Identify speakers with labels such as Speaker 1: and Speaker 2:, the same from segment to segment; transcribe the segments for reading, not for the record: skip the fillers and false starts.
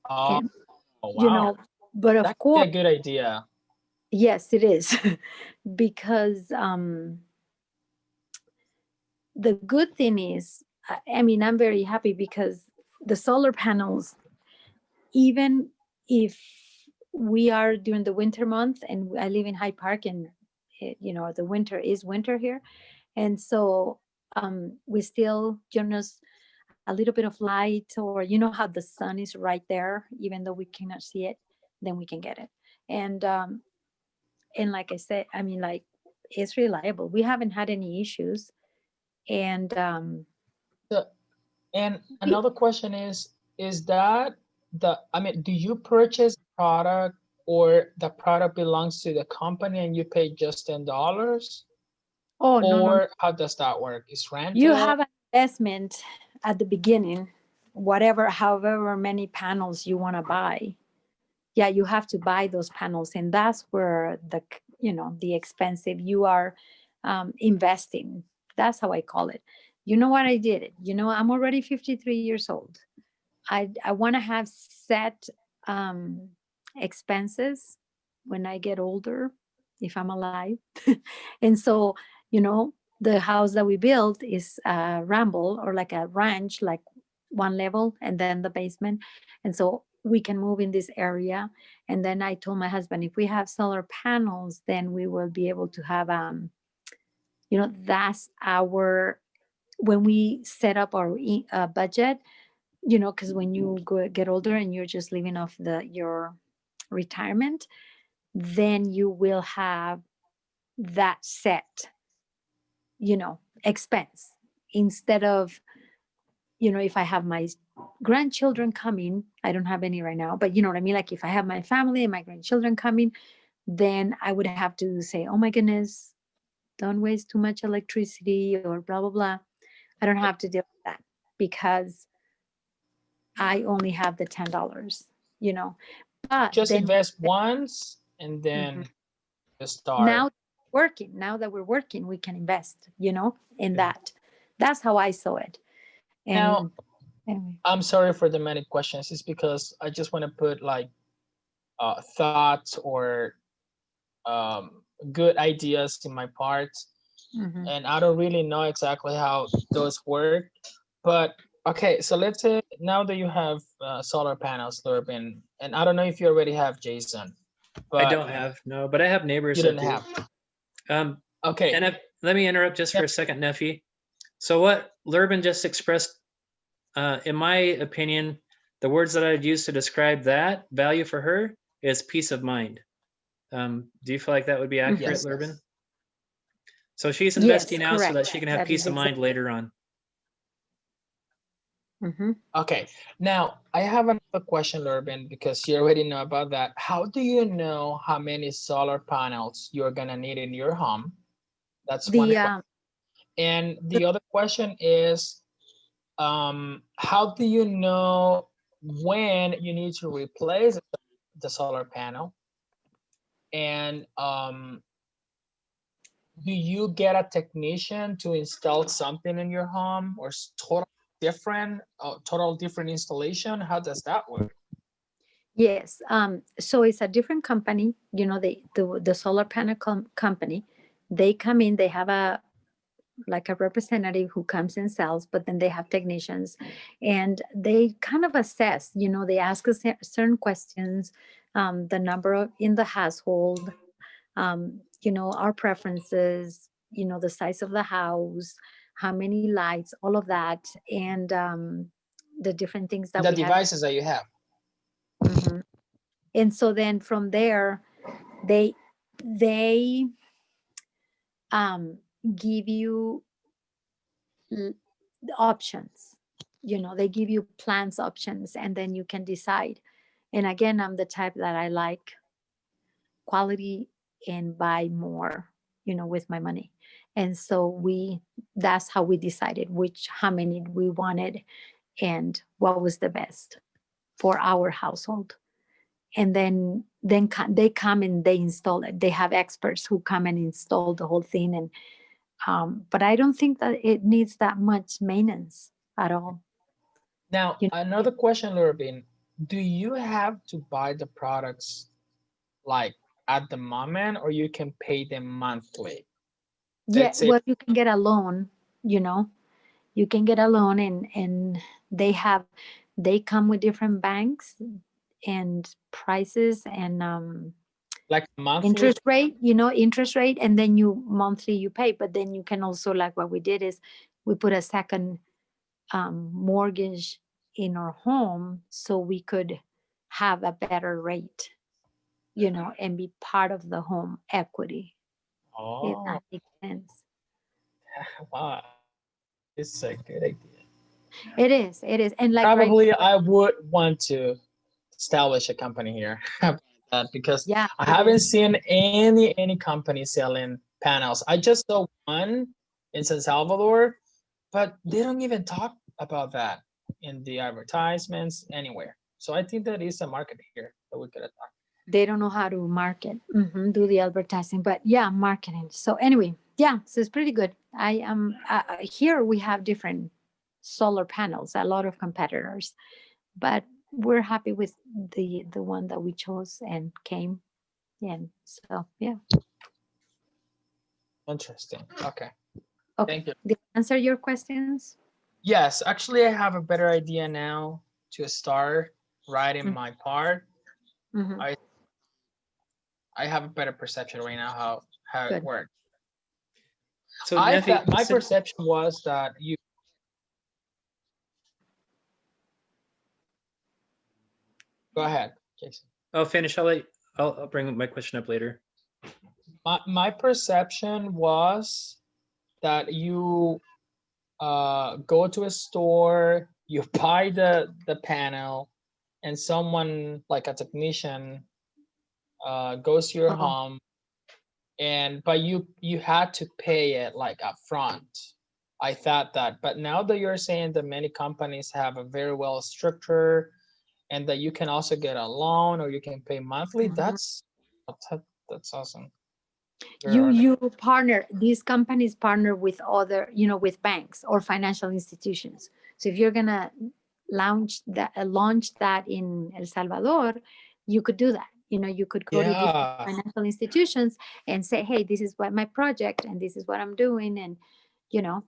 Speaker 1: Oh,
Speaker 2: And, you
Speaker 1: wow.
Speaker 2: know, but
Speaker 1: That
Speaker 2: of
Speaker 1: could be
Speaker 2: course,
Speaker 1: a good idea.
Speaker 2: yes, it is. Because the good thing is, I mean, I'm very happy because the solar panels, even if we are during the winter month, and I live in Hyde Park, and the winter is winter here, and so we still a little bit of light, or how the sun is right there, even though we cannot see it, then we can get it. And um and like I said, I mean, like, it's reliable. We haven't had any issues. And
Speaker 1: So, and
Speaker 2: we,
Speaker 1: another question is that I mean, do you purchase product or the product belongs to the company and you pay just $10?
Speaker 2: oh, no, no, no.
Speaker 1: Or how does that work? Is
Speaker 2: You
Speaker 1: rental?
Speaker 2: have an investment at the beginning, whatever, however many panels you want to buy. Yeah, you have to buy those panels, and that's where the expensive you are investing. That's how I call it. You know what I did? I'm already 53 years old. I want to have set expenses when I get older, if I'm alive. And so, the house that we built is a ramble, or like a ranch, like one level and then the basement. And so we can move in this area. And then I told my husband, if we have solar panels, then we will be able to have, that's our, when we set up our budget, because when you get older and you're just living off your retirement, then you will have that set, expense, instead of, if I have my grandchildren coming. I don't have any right now, but you know what I mean? Like, if I have my family and my grandchildren coming, then I would have to say, oh my goodness, don't waste too much electricity, or blah, blah, blah. I don't have to deal with that, because I only have the $10, you know. But
Speaker 1: Just
Speaker 2: then
Speaker 1: invest once and
Speaker 2: Mhm.
Speaker 1: then just start.
Speaker 2: now now that we're working, we can invest, in
Speaker 1: Okay.
Speaker 2: that. That's how I saw it.
Speaker 1: Now,
Speaker 2: And anyway.
Speaker 1: I'm sorry for the many questions. It's because I just want to put like thoughts or um, good ideas in my part,
Speaker 2: Hmm.
Speaker 1: and I don't really know exactly how those work. But okay, so let's say now that you have solar panels, Lurban, and I don't know if you already have Jason,
Speaker 3: I
Speaker 1: but
Speaker 3: don't have, no, but I have
Speaker 1: you
Speaker 3: neighbors
Speaker 1: don't
Speaker 3: that do.
Speaker 1: have.
Speaker 3: Um,
Speaker 1: Okay.
Speaker 3: and let me interrupt just
Speaker 1: Yeah.
Speaker 3: for a second, Nephi. So what Lurban just expressed, in my opinion, the words that I'd use to describe that value for her is peace of mind. Do you feel like that would be accurate,
Speaker 1: Yes.
Speaker 3: Lurban? So she's
Speaker 2: Yes,
Speaker 3: investing now so that
Speaker 2: correct.
Speaker 3: she can have
Speaker 2: That is
Speaker 3: peace of
Speaker 2: exactly.
Speaker 3: mind later on.
Speaker 2: Hmm.
Speaker 1: Okay. Now I have another question, Lurban, because you already know about that. How do you know how many solar panels you're gonna need in your home? That's one
Speaker 2: The
Speaker 1: question. And the other question is, how do you know when you need to replace the solar panel? And do you get a technician to install something in your home, or total different installation? How does that work?
Speaker 2: Yes. So it's a different company. The solar panel company. They come in. They have a like a representative who comes and sells, but then they have technicians, and they kind of assess. They ask us certain questions, the number in the household, our preferences, the size of the house, how many lights, all of that, and the different things that
Speaker 1: The
Speaker 2: we have.
Speaker 1: devices that you have.
Speaker 2: Mhm. And so then from there, they they give you l- options. They give you plans options, and then you can decide. And again, I'm the type that I like quality and buy more, with my money. And so that's how we decided how many we wanted, and what was the best for our household. And then they come and they install it. They have experts who come and install the whole thing. And but I don't think that it needs that much maintenance at all.
Speaker 1: Now,
Speaker 2: you know
Speaker 1: another question, Lurban. do you have to buy the products like at the moment, or you can pay them monthly?
Speaker 2: Yeah,
Speaker 1: Let's say,
Speaker 2: well, you can get a loan, you know, you can get a loan, and they come with different banks and prices and
Speaker 1: like monthly.
Speaker 2: interest rate, interest rate, and then you monthly you pay. But then you can also, like what we did is we put a second mortgage in our home so we could have a better rate, and be part of the home equity, if
Speaker 1: Oh,
Speaker 2: that makes sense.
Speaker 1: wow, it's a good idea.
Speaker 2: It is, and like right
Speaker 1: Probably
Speaker 2: now,
Speaker 1: I would want to establish a company here about that, because
Speaker 2: yeah,
Speaker 1: I
Speaker 2: it
Speaker 1: haven't
Speaker 2: is.
Speaker 1: seen any company selling panels. I just saw one in San Salvador, but they don't even talk about that in the advertisements anywhere. So I think that is a market here that we could attack.
Speaker 2: They don't know how to market, do the advertising, but yeah, marketing. So anyway, yeah, so it's pretty good. I am here. We have different solar panels, a lot of competitors, but we're happy with the one that we chose and came. And so yeah.
Speaker 1: Interesting. Okay.
Speaker 2: Okay.
Speaker 1: Thank you.
Speaker 2: Did I answer your questions?
Speaker 1: Yes, actually, I have a better idea now to start writing
Speaker 2: Mm.
Speaker 1: my part.
Speaker 2: Mm-hmm.
Speaker 1: I I have a better perception right now how it
Speaker 2: Good.
Speaker 1: works.
Speaker 3: So
Speaker 1: I
Speaker 3: Neffy,
Speaker 1: thought my perception was that you. Go ahead, Jason.
Speaker 3: I'll finish. I'll bring my question up later.
Speaker 1: My perception was that you go to a store, you buy the panel, and someone like a technician goes to your
Speaker 2: Oh,
Speaker 1: home, and but you had to pay it like upfront. I thought that, but now that you're saying that many companies have a very well structure, and that you can also get a loan or you can pay monthly,
Speaker 2: mhm.
Speaker 1: that's awesome. Very
Speaker 2: you
Speaker 1: organized.
Speaker 2: you partner, these companies partner with other, with banks or financial institutions. So if you're gonna launch that in El Salvador, you could do that. You could go to different
Speaker 1: Yeah.
Speaker 2: financial institutions and say, hey, this is what my project and this is what I'm doing, and you know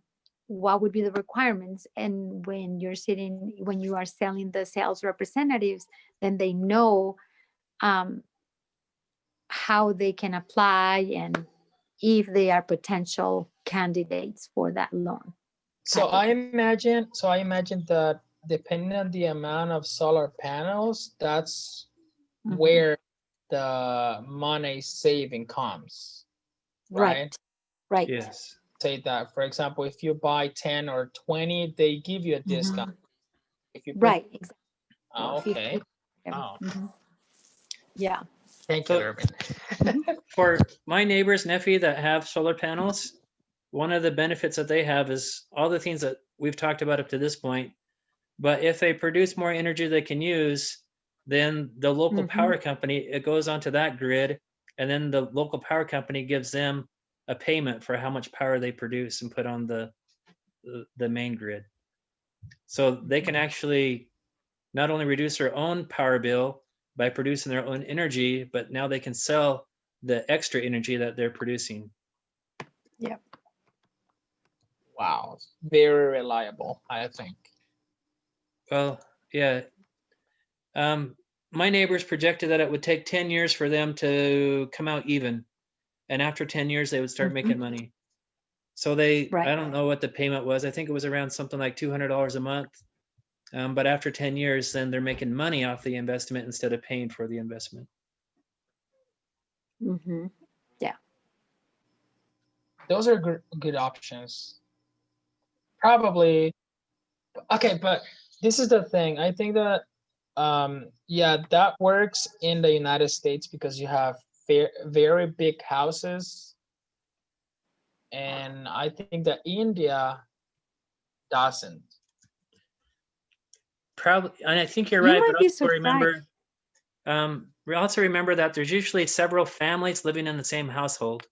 Speaker 2: what would be the requirements. And when you are selling the sales representatives, then they know um, how they can apply and if they are potential candidates for that loan
Speaker 1: So I
Speaker 2: package.
Speaker 1: imagine, that depending on the amount of solar panels, that's
Speaker 2: Mhm.
Speaker 1: where the money saving comes, right?
Speaker 2: Right, right.
Speaker 3: Yes.
Speaker 1: Say that, for example, if you buy 10 or 20, they give you a discount.
Speaker 2: Mhm.
Speaker 1: If you put,
Speaker 2: Right, exactly.
Speaker 1: ah,
Speaker 2: Or 50,
Speaker 1: okay.
Speaker 2: whatever.
Speaker 1: Oh,
Speaker 2: Yeah.
Speaker 1: thank you,
Speaker 3: So
Speaker 1: Irvin.
Speaker 2: Mhm.
Speaker 3: for my neighbors, Neffy, that have solar panels, one of the benefits that they have is all the things that we've talked about up to this point. But if they produce more energy they can use, then the local
Speaker 2: Mhm.
Speaker 3: power company, it goes onto that grid, and then the local power company gives them a payment for how much power they produce and put on the main grid. So they can actually not only reduce their own power bill by producing their own energy, but now they can sell the extra energy that they're producing.
Speaker 2: Yeah.
Speaker 1: Wow, very reliable, I think.
Speaker 3: Well, yeah. My neighbors projected that it would take 10 years for them to come out even. And after 10 years, they would start
Speaker 2: Mhm.
Speaker 3: making money. So I
Speaker 2: Right.
Speaker 3: don't know what the payment was. I think it was around something like $200 a month. But after 10 years, then they're making money off the investment instead of paying for the investment.
Speaker 2: Mhm. Yeah.
Speaker 1: Those are good options. Probably. Okay, but this is the thing. I think that yeah, that works in the United States because you have very big houses, and I think that India doesn't.
Speaker 3: Probably, and I think you're
Speaker 2: You
Speaker 3: right,
Speaker 2: might
Speaker 3: but
Speaker 2: be
Speaker 3: also
Speaker 2: surprised.
Speaker 3: remember that there's usually several families living in the same household.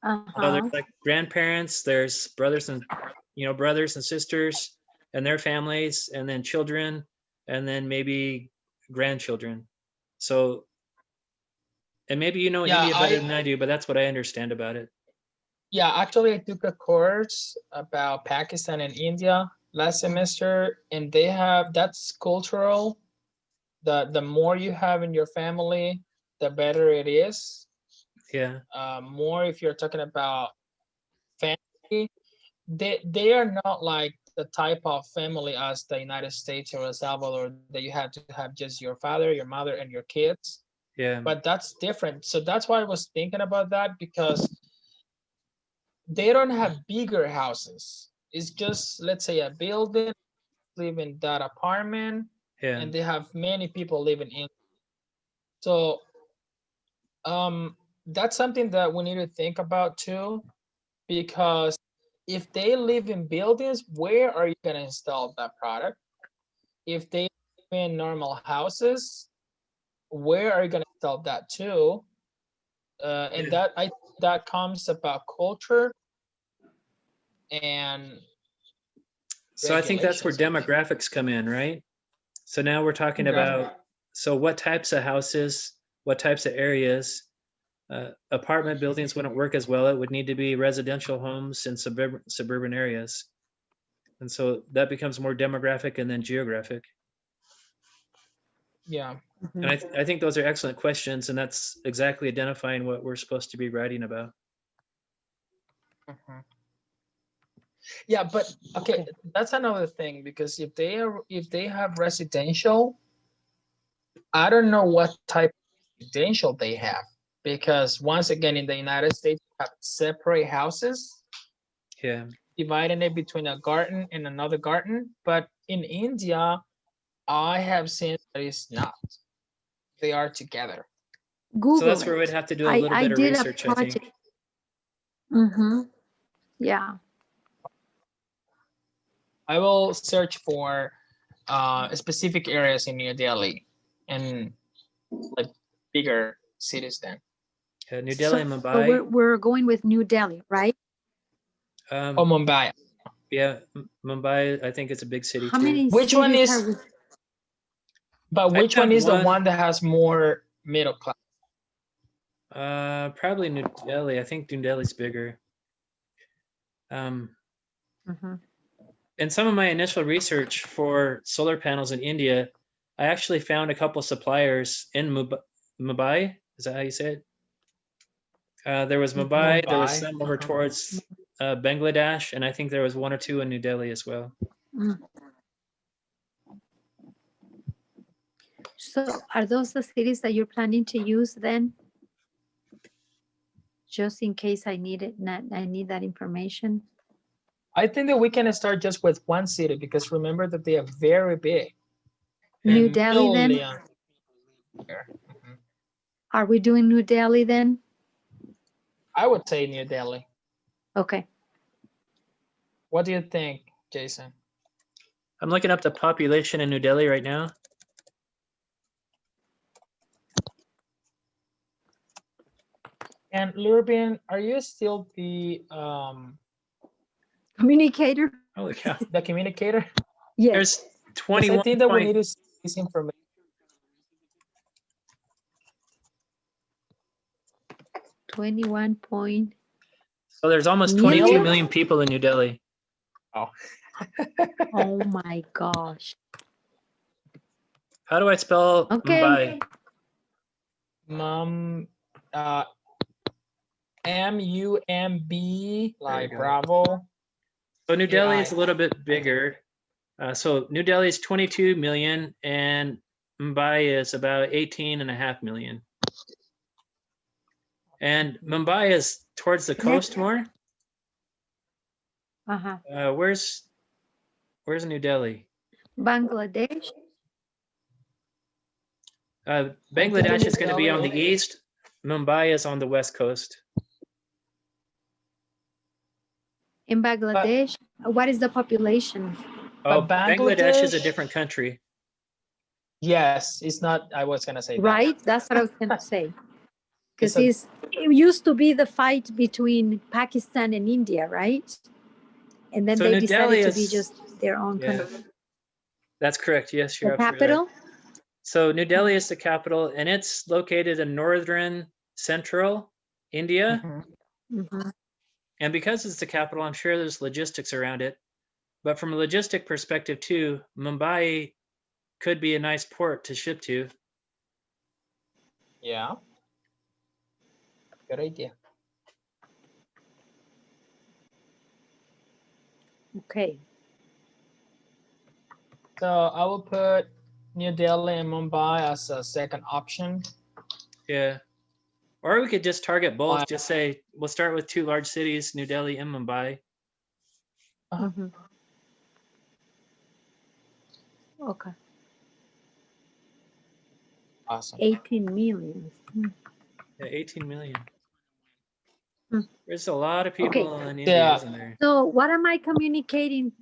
Speaker 3: So there's
Speaker 2: Uh-huh.
Speaker 3: like grandparents, there's brothers and sisters and their families, and then children, and then maybe grandchildren. So, and maybe you know
Speaker 1: Yeah,
Speaker 3: India better than I do, but that's what I understand about it.
Speaker 1: Yeah, actually, I took a course about Pakistan and India last semester, and they have, that's cultural. The more you have in your family, the better it is.
Speaker 3: Yeah,
Speaker 1: More if you're talking about family, they are not like the type of family as the United States or El Salvador that you have to have just your father, your mother, and your kids.
Speaker 3: yeah,
Speaker 1: But that's different. So that's why I was thinking about that, because they don't have bigger houses. It's just, let's say, a building, live in that apartment,
Speaker 3: yeah.
Speaker 1: and they have many people living in. So that's something that we need to think about too, because if they live in buildings, where are you going to install that product? If they live in normal houses, where are you going to install that too? And
Speaker 3: Yeah.
Speaker 1: that comes about culture and
Speaker 3: So I think that's where
Speaker 1: regulations.
Speaker 3: demographics come in, right? So now we're talking about, so what types of houses, what types of areas, apartment buildings wouldn't work as well. It would need to be residential homes in suburban areas. And so that becomes more demographic and then geographic.
Speaker 1: Yeah.
Speaker 3: And I think those are excellent questions, and that's exactly identifying what we're supposed to be writing about.
Speaker 1: Mhm. Yeah, but okay, that's another thing, because if they have residential, I don't know what type of residential they have, because once again, in the United States, you have separate houses,
Speaker 3: Yeah.
Speaker 1: dividing it between a garden and another garden. But in India, I have seen that it's not. They are together.
Speaker 2: Google
Speaker 3: So that's where we'd
Speaker 2: it.
Speaker 3: have to do a little
Speaker 2: I
Speaker 3: bit of
Speaker 2: did
Speaker 3: research,
Speaker 2: a
Speaker 3: I
Speaker 2: project.
Speaker 3: think.
Speaker 2: Yeah.
Speaker 1: I will search for specific areas in New Delhi and like bigger cities then.
Speaker 3: New Delhi and
Speaker 2: So
Speaker 3: Mumbai.
Speaker 2: we're going with New Delhi, right?
Speaker 1: Oh, Mumbai.
Speaker 3: Yeah, Mumbai, I think it's a big city
Speaker 2: How
Speaker 3: too.
Speaker 2: many
Speaker 1: Which one
Speaker 2: cities are
Speaker 1: is,
Speaker 2: we?
Speaker 1: but
Speaker 3: I
Speaker 1: which one
Speaker 3: found
Speaker 1: is the
Speaker 3: one.
Speaker 1: one that has more middle class?
Speaker 3: Probably New Delhi. I think New Delhi's bigger. In some of my initial research for solar panels in India, I actually found a couple suppliers in Mumbai. Is that how you say it? There was Mumbai, there was some over towards Bangladesh, and I think there was one or two in New Delhi as well.
Speaker 2: So are those the cities that you're planning to use then? Just in case I need it, I need that information.
Speaker 1: I think that we can start just with one city, because remember that they are very big.
Speaker 2: New Delhi then?
Speaker 1: Millions here. Mhm.
Speaker 2: Are we doing New Delhi then?
Speaker 1: I would say New Delhi.
Speaker 2: Okay.
Speaker 1: What do you think, Jason?
Speaker 3: I'm looking up the population in New Delhi right now.
Speaker 1: And Lurbin, are you still the
Speaker 2: Communicator?
Speaker 3: Holy cow.
Speaker 1: the communicator?
Speaker 2: Yes.
Speaker 3: There's
Speaker 1: 'Cause
Speaker 3: 21.
Speaker 1: I think that we need to see this information.
Speaker 2: 21 point.
Speaker 3: So there's almost 22 million people in New Delhi.
Speaker 1: Oh.
Speaker 2: Oh my gosh.
Speaker 3: How do I spell
Speaker 2: Okay.
Speaker 3: Mumbai?
Speaker 1: MUMB, like
Speaker 3: go.
Speaker 1: Bravo.
Speaker 3: So New Delhi is
Speaker 1: AI.
Speaker 3: a little bit bigger. So New Delhi is 22 million and Mumbai is about 18.5 million. And Mumbai is towards the coast more. Where's New Delhi?
Speaker 2: Bangladesh.
Speaker 3: Bangladesh is going to be on the east. Mumbai is on the west coast.
Speaker 2: In Bangladesh, what is the population?
Speaker 3: Oh,
Speaker 1: But
Speaker 3: Bangladesh is a
Speaker 1: Bangladesh-
Speaker 3: different country.
Speaker 1: Yes, it's not. I was gonna say that.
Speaker 2: Right? That's what I was going to say. Because
Speaker 1: It's
Speaker 2: it used to be the fight between Pakistan and India, right? And then
Speaker 3: So
Speaker 2: they
Speaker 3: New
Speaker 2: decided
Speaker 3: Delhi
Speaker 2: to be
Speaker 3: is-
Speaker 2: just their own
Speaker 3: Yeah.
Speaker 2: country.
Speaker 3: That's correct. Yes, you're
Speaker 2: The
Speaker 3: absolutely right.
Speaker 2: capital?
Speaker 3: So New Delhi is the capital, and it's located in northern central India.
Speaker 1: Mhm.
Speaker 2: Mhm.
Speaker 3: And because it's the capital, I'm sure there's logistics around it. But from a logistic perspective too, Mumbai could be a nice port to ship to.
Speaker 1: Yeah, good idea.
Speaker 2: Okay.
Speaker 1: So I will put New Delhi and Mumbai as a second option.
Speaker 3: Yeah. Or we could just target both.
Speaker 1: Why?
Speaker 3: Just say we'll start with 2 large cities, New Delhi and Mumbai.
Speaker 1: Uh-huh.
Speaker 2: Mhm. Okay.
Speaker 1: Awesome.
Speaker 2: 18 million.
Speaker 3: Yeah, 18 million.
Speaker 2: Hmm.
Speaker 3: There's a lot of people
Speaker 2: Okay.
Speaker 3: in India,
Speaker 1: Yeah.
Speaker 3: isn't there?
Speaker 2: So what am I communicating?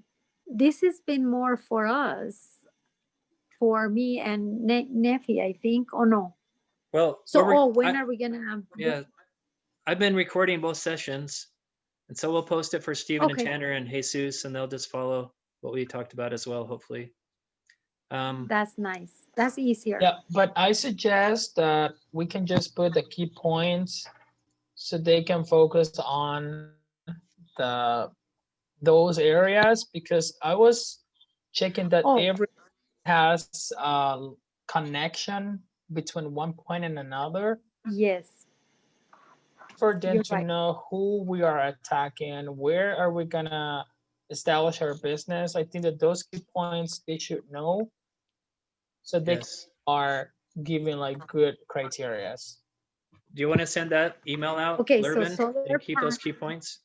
Speaker 2: This has been more for us, for me and Nefi, I think. Or no?
Speaker 3: Well,
Speaker 2: So,
Speaker 3: we're-
Speaker 2: when
Speaker 3: I-
Speaker 2: are we gonna?
Speaker 3: yeah, I've been recording both sessions, and so we'll post it for Stephen and
Speaker 2: Okay.
Speaker 3: Tanner and Jesus, and they'll just follow what we talked about as well, hopefully.
Speaker 2: That's nice. That's easier.
Speaker 1: Yeah, but I suggest that we can just put the key points so they can focus on the those areas, because I was checking that
Speaker 2: Oh.
Speaker 1: every has a connection between one point and another
Speaker 2: Yes.
Speaker 1: for them
Speaker 2: You're
Speaker 1: to
Speaker 2: right.
Speaker 1: know who we are attacking, where are we gonna establish our business. I think that those key points they should know, so they
Speaker 3: Yes.
Speaker 1: are giving like good criterias.
Speaker 3: Do you want to send that email out,
Speaker 2: Okay, so
Speaker 3: Lurban,
Speaker 2: solar
Speaker 3: and keep those
Speaker 2: panel.
Speaker 3: key points?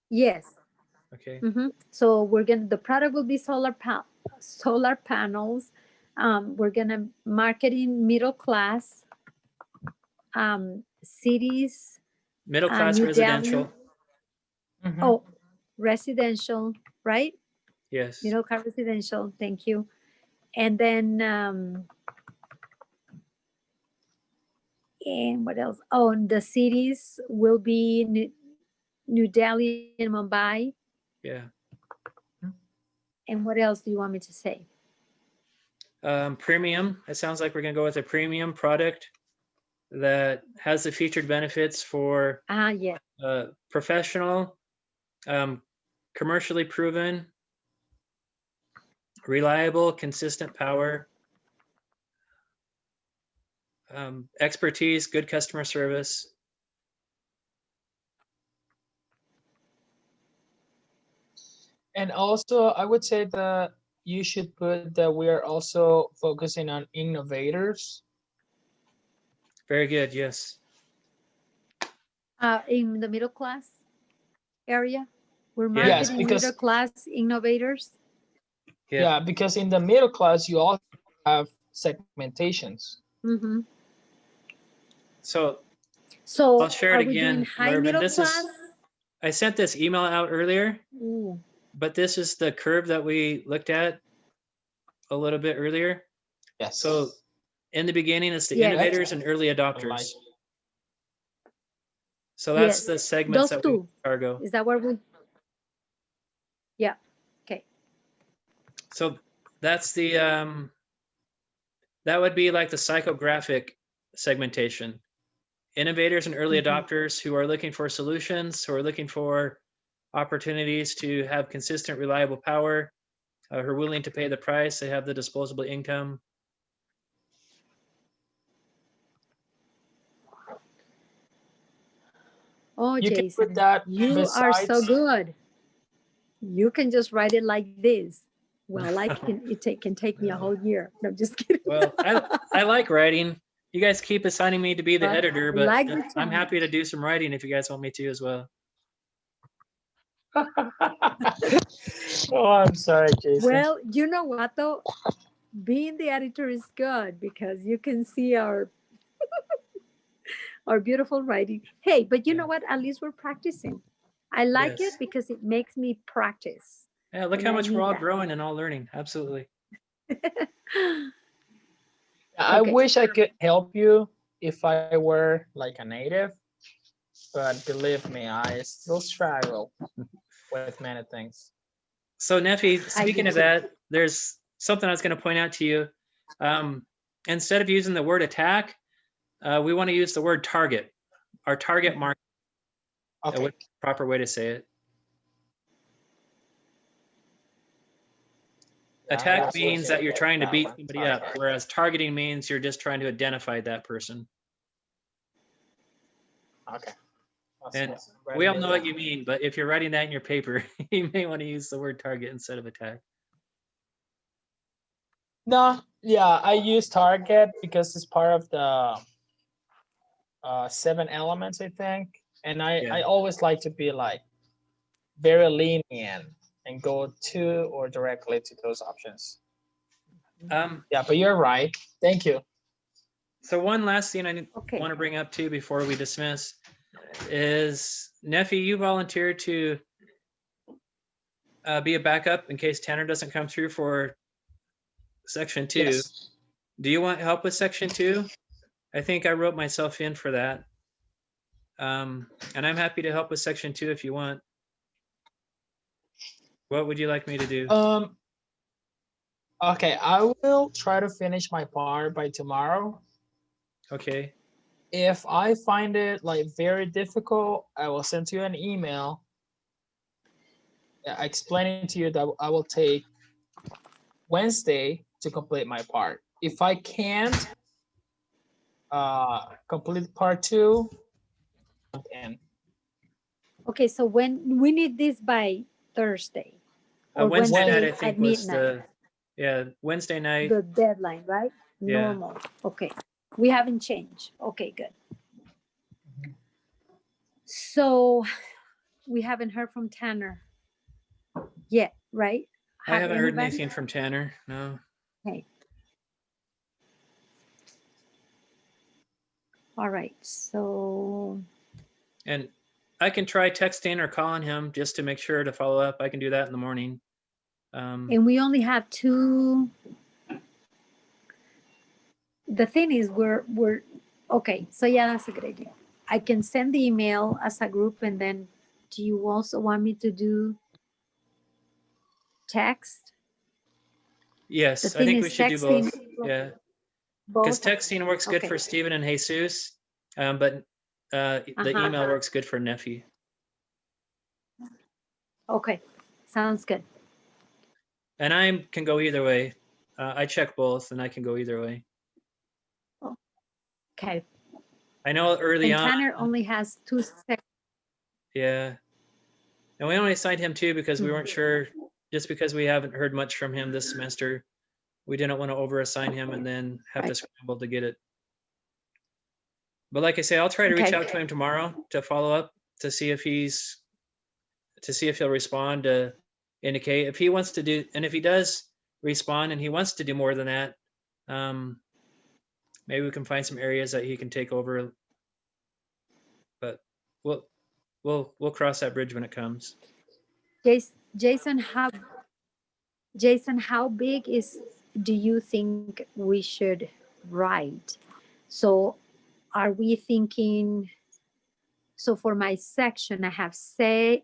Speaker 2: Yes.
Speaker 3: Okay.
Speaker 2: So the product will be solar panels. We're gonna marketing middle class, cities,
Speaker 3: Middle class
Speaker 2: New Delhi.
Speaker 3: residential.
Speaker 1: Mhm.
Speaker 2: Oh, residential, right?
Speaker 3: Yes.
Speaker 2: Middle class residential. Thank you. And then, and what else? Oh, and the cities will be New Delhi and Mumbai.
Speaker 3: Yeah.
Speaker 2: And what else do you want me to say?
Speaker 3: Premium. It sounds like we're gonna go with a premium product that has the featured benefits for
Speaker 2: Yes.
Speaker 3: professional, commercially proven, reliable, consistent power, expertise, good customer service.
Speaker 1: And also, I would say that you should put that we are also focusing on innovators.
Speaker 3: Very good. Yes.
Speaker 2: In the middle class area, we're
Speaker 3: Yeah.
Speaker 1: Yes,
Speaker 2: marketing
Speaker 1: because
Speaker 2: middle class innovators.
Speaker 3: Yeah.
Speaker 1: yeah, because in the middle class you also have segmentations.
Speaker 2: Mm-hmm.
Speaker 3: So
Speaker 2: So
Speaker 3: I'll share
Speaker 2: are
Speaker 3: it
Speaker 2: we doing
Speaker 3: again,
Speaker 2: high
Speaker 3: Lurban.
Speaker 2: middle
Speaker 3: This
Speaker 2: class?
Speaker 3: is, I sent this email out earlier,
Speaker 2: Ooh.
Speaker 3: but this is the curve that we looked at a little bit earlier.
Speaker 1: Yes.
Speaker 3: So in the beginning, it's the
Speaker 2: Yes.
Speaker 3: innovators and early
Speaker 1: Like,
Speaker 3: adopters. So that's
Speaker 2: Yes.
Speaker 3: the segments
Speaker 2: Those
Speaker 3: that we
Speaker 2: two.
Speaker 3: cargo.
Speaker 2: Is that what we? Yeah. Okay.
Speaker 3: So that's the that would be like the psychographic segmentation. Innovators and early
Speaker 2: Mhm.
Speaker 3: adopters who are looking for solutions, who are looking for opportunities to have consistent, reliable power, who are willing to pay the price, they have the disposable income.
Speaker 2: Oh,
Speaker 1: you can
Speaker 2: Jason,
Speaker 1: put that
Speaker 2: you are so
Speaker 1: besides.
Speaker 2: good. You can just write it like this. Well, can take me a whole year. No, I'm just kidding.
Speaker 3: Well, I like writing. You guys keep assigning me to be the
Speaker 2: But
Speaker 3: editor, but
Speaker 2: like the
Speaker 3: I'm
Speaker 2: challenge.
Speaker 3: happy to do some writing if you guys want me to as well.
Speaker 1: Oh, I'm sorry, Jason.
Speaker 2: Well, you know what though? Being the editor is good because you can see our beautiful writing. Hey, but you
Speaker 3: Yeah.
Speaker 2: know what? At least we're practicing. I like
Speaker 3: Yes.
Speaker 2: it because it makes me practice.
Speaker 3: Yeah, look
Speaker 2: And
Speaker 3: how
Speaker 2: I
Speaker 3: much we're
Speaker 2: need
Speaker 3: all
Speaker 2: that.
Speaker 3: growing and all learning. Absolutely.
Speaker 1: I
Speaker 2: Okay.
Speaker 1: wish I could help you if I were like a native, but believe me, I still struggle with many things.
Speaker 3: So Nefi,
Speaker 2: I
Speaker 3: speaking
Speaker 2: do
Speaker 3: of
Speaker 2: too.
Speaker 3: that, there's something I was going to point out to you. instead of using the word attack, we want to use the word target. Our target market.
Speaker 1: Okay.
Speaker 3: What's the proper way to say it? Attack
Speaker 1: that's what
Speaker 3: means that you're trying to
Speaker 1: that
Speaker 3: beat
Speaker 1: one,
Speaker 3: somebody up,
Speaker 1: target.
Speaker 3: whereas targeting means you're just trying to identify that person.
Speaker 1: Okay.
Speaker 3: And
Speaker 1: Awesome.
Speaker 3: we all
Speaker 1: Writing
Speaker 3: know
Speaker 1: it
Speaker 3: what
Speaker 1: down.
Speaker 3: you mean, but if you're writing that in your paper, you may want to use the word target instead of attack.
Speaker 1: No, yeah, I use target because it's part of the 7 elements, I think. And I
Speaker 3: Yeah.
Speaker 1: always like to be like very lenient and go to or directly to those options. Yeah, but you're right. Thank you.
Speaker 3: So one last thing I
Speaker 2: Okay.
Speaker 3: want to bring up too before we dismiss is, Neffy, you volunteered to be a backup in case Tanner doesn't come through for section 2.
Speaker 1: Yes.
Speaker 3: Do you want help with section 2? I think I wrote myself in for that. And I'm happy to help with section 2 if you want. What would you like me to do?
Speaker 1: Okay, I will try to finish my part by tomorrow.
Speaker 3: Okay.
Speaker 1: If I find it like very difficult, I will send you an email explaining to you that I will take Wednesday to complete my part. If I can't complete part 2, and
Speaker 2: Okay, so when we need this by Thursday or
Speaker 3: Wednesday night, I
Speaker 2: Wednesday
Speaker 3: think,
Speaker 2: at
Speaker 3: was
Speaker 2: midnight,
Speaker 3: Wednesday night.
Speaker 2: the deadline, right?
Speaker 3: Yeah.
Speaker 2: Normal. Okay. We haven't changed. Okay, good. So we haven't heard from Tanner yet, right?
Speaker 3: I haven't heard
Speaker 2: anybody?
Speaker 3: anything from Tanner. No.
Speaker 2: Okay. All right. So
Speaker 3: And I can try texting or calling him just to make sure to follow up. I can do that in the morning.
Speaker 2: and we only have 2. The thing is, we're okay. So yeah, that's a good idea. I can send the email as a group, and then do you also want me to do text?
Speaker 3: Yes,
Speaker 2: The
Speaker 3: I think
Speaker 2: thing
Speaker 3: we
Speaker 2: is,
Speaker 3: should do both.
Speaker 2: texting,
Speaker 3: Yeah, because
Speaker 2: both.
Speaker 3: texting works good
Speaker 2: Okay.
Speaker 3: for Steven and Jesus, but the email works good for Neffy.
Speaker 2: Okay, sounds good.
Speaker 3: And I can go either way. I check both, and I can go either way.
Speaker 2: Okay.
Speaker 3: I know early
Speaker 2: And
Speaker 3: on.
Speaker 2: Tanner only has 2 seconds.
Speaker 3: Yeah, and we only assigned him 2 because we weren't sure. Just because we haven't heard much from him this semester, we didn't want to over-assign him and then have to scramble to get it. But like I say, I'll try to reach
Speaker 2: Okay.
Speaker 3: out to him tomorrow to follow up to see if he'll respond to indicate if he wants to do, and if he does respond and he wants to do more than that, maybe we can find some areas that he can take over. But we'll cross that bridge when it comes.
Speaker 2: Jason, how big do you think we should write? So are we thinking, so for my section, I have 5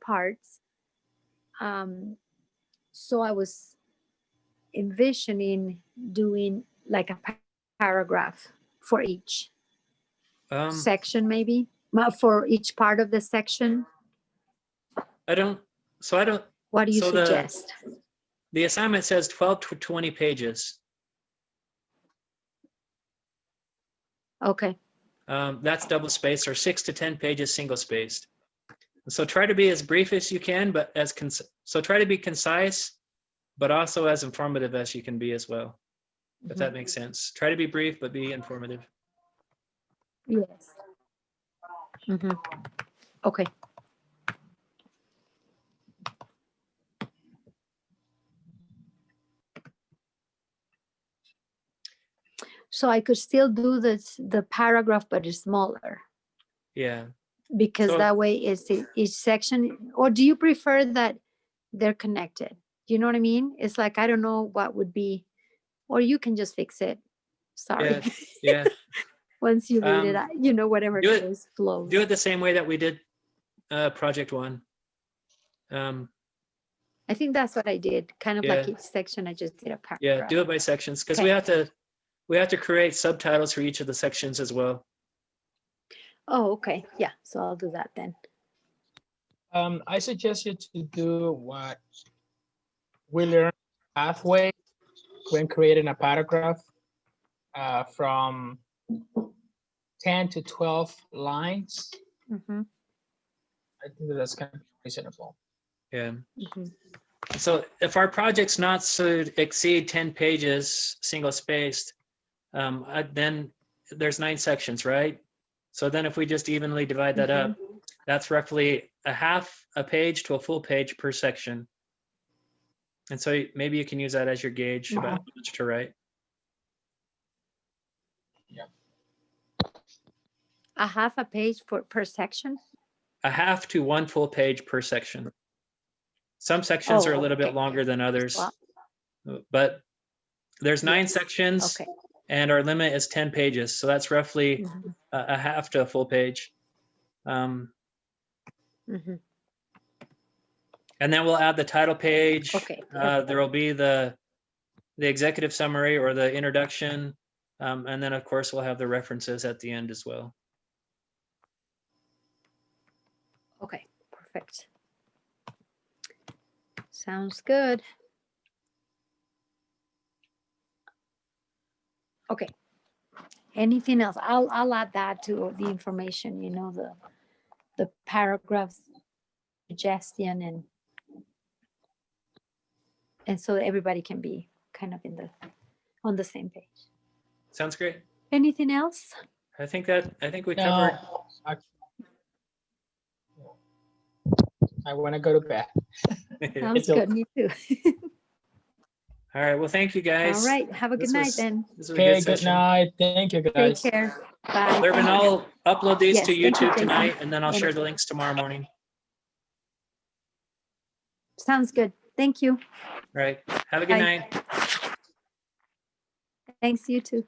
Speaker 2: parts. So I was envisioning doing like a paragraph for each section, maybe for each part of the section.
Speaker 3: I don't.
Speaker 2: What do you
Speaker 3: so
Speaker 2: suggest?
Speaker 3: The assignment says 12 to 20 pages.
Speaker 2: Okay.
Speaker 3: That's double spaced, or 6 to 10 pages single spaced. So try to be as brief as you can, but so try to be concise, but also as informative as you can be as well. If that makes sense. Try to be brief, but be informative.
Speaker 2: Yes. Okay. So I could still do the paragraph, but it's smaller.
Speaker 3: Yeah.
Speaker 2: Because that way it's each section. Or do you prefer that they're connected? Do you know what I mean? It's like, I don't know what would be, or you can just fix it. Sorry.
Speaker 3: Yeah.
Speaker 2: Once you read it, whatever goes flows.
Speaker 3: Do it the same way that we did project 1.
Speaker 2: I think that's what I did. Kind of like
Speaker 3: Yeah.
Speaker 2: each section, I just did a paragraph.
Speaker 3: Yeah, do it by sections, because
Speaker 2: Okay.
Speaker 3: we have to create subtitles for each of the sections as well.
Speaker 2: Oh, okay. Yeah. So I'll do that then.
Speaker 1: I suggest you to do what we learned halfway when creating a paragraph from 10 to 12 lines.
Speaker 2: Mm-hmm.
Speaker 1: I think that's kind of reasonable.
Speaker 3: Yeah.
Speaker 2: Mm-hmm.
Speaker 3: So if our project's not to exceed 10 pages, single spaced, then there's 9 sections, right? So then if we just evenly divide that up, that's roughly a half a page to a full page per section. And so maybe you can use that as your gauge about how much to write.
Speaker 2: A half a page per section.
Speaker 3: A half to 1 full page per section. Some sections
Speaker 2: Oh,
Speaker 3: are a little bit
Speaker 2: okay.
Speaker 3: longer than others,
Speaker 2: Well,
Speaker 3: but there's 9
Speaker 2: yes.
Speaker 3: sections
Speaker 2: Okay.
Speaker 3: and our limit is 10 pages. So that's roughly
Speaker 2: Mhm.
Speaker 3: a half to a full page.
Speaker 2: Mhm.
Speaker 3: And then we'll add the title page.
Speaker 2: Okay.
Speaker 3: There will be the executive summary or the introduction. And then of course we'll have the references at the end as well.
Speaker 2: Okay. Perfect. Sounds good. Okay. Anything else? I'll add that to the information, you know, the paragraphs suggestion and so everybody can be kind of on the same page.
Speaker 3: Sounds great.
Speaker 2: Anything else?
Speaker 3: I think we covered.
Speaker 1: No, I want to go to bed.
Speaker 2: Sounds good. Me too.
Speaker 3: All right. Well, thank you guys.
Speaker 2: All right. Have a good night then.
Speaker 3: This was a
Speaker 1: Okay,
Speaker 3: good
Speaker 1: good
Speaker 3: session.
Speaker 1: night. Thank you,
Speaker 2: Take
Speaker 1: guys.
Speaker 2: care. Bye.
Speaker 3: Lervin, I'll upload these
Speaker 2: Yes,
Speaker 3: to
Speaker 2: thank you,
Speaker 3: YouTube
Speaker 2: Jason.
Speaker 3: tonight, and then I'll share
Speaker 2: And-
Speaker 3: the links tomorrow morning.
Speaker 2: Sounds good. Thank you.
Speaker 3: All right. Have a good
Speaker 2: Bye.
Speaker 3: night.
Speaker 2: Thanks, you too.